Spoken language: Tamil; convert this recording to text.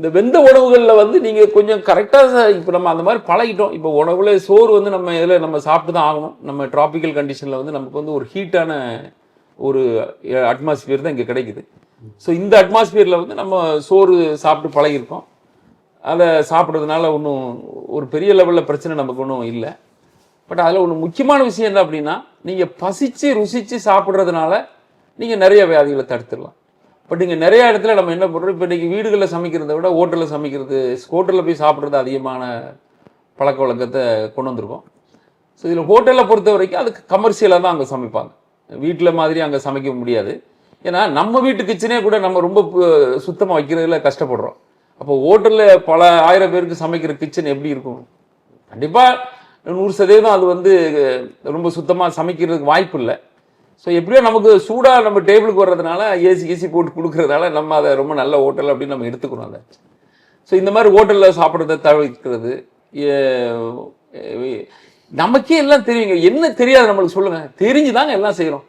இந்த வெந்த உணவுகளில் வந்து நீங்கள் கொஞ்சம் கரெக்டாக இப்போ நம்ம அந்த மாதிரி பழகிட்டோம். இப்போ உணவுல சோறு வந்து நம்ம இதில் நம்ம சாப்பிட்டு தான் ஆகணும். நம்ம டிராபிக்கல் கண்டிஷனில் வந்து நமக்கு வந்து ஒரு ஹீட்டான ஒரு அட்மாஸ்பியர் தான் இங்கே கிடைக்குது. ஸோ இந்த அட்மாஸ்பியரில் வந்து நம்ம சோறு சாப்பிட்டு பழகிருக்கோம். அதை சாப்பிட்றதுனால ஒன்றும் ஒரு பெரிய லெவலில் பிரச்சனை நமக்கு ஒன்றும் இல்லை. பட் அதில் ஒன்று முக்கியமான விஷயம் என்ன அப்படின்னா, நீங்கள் பசித்து ருசித்து சாப்பிட்றதுனால நீங்கள் நிறைய வியாதிகளை தடுத்துடலாம். பட் இங்கே நிறைய இடத்துல நம்ம என்ன பண்ணுறோம், இப்போ இன்றைக்கி வீடுகளில் சமைக்கிறத விட ஹோட்டலில் சமைக்கிறது, ஹோட்டலில் போய் சாப்பிட்றது அதிகமான பழக்க வழக்கத்தை கொண்டு வந்திருக்கோம். ஸோ இதில் ஹோட்டலில் பொறுத்த வரைக்கும் அதுக்கு கமர்ஷியலாக தான் அங்கே சமைப்பாங்க. வீட்டில் மாதிரி அங்கே சமைக்க முடியாது. ஏன்னா நம்ம வீட்டு கிச்சனே கூட நம்ம ரொம்ப சுத்தமாக வைக்கிறதுல கஷ்டப்படுறோம். அப்போ ஹோட்டலில் பல ஆயிரம் பேருக்கு சமைக்கிற கிச்சன் எப்படி இருக்கும்? கண்டிப்பாக 100% அது வந்து ரொம்ப சுத்தமாக சமைக்கிறதுக்கு வாய்ப்பு இல்லை. ஸோ எப்படியோ நமக்கு சூடாக நம்ம டேபிளுக்கு வர்றதுனால ஏசி போட்டு கொடுக்குறதுனால நம்ம அதை ரொம்ப நல்ல ஹோட்டல் அப்படின்னு நம்ம எடுத்துக்கிறோம் அதை. ஸோ இந்த மாதிரி ஹோட்டலில் சாப்பிட்றத தவிர்க்கிறது. நமக்கே எல்லாம் தெரியுங்க. என்ன தெரியாது நம்மளுக்கு சொல்லுங்கள், தெரிஞ்சு தாங்க எல்லாம் செய்கிறோம்.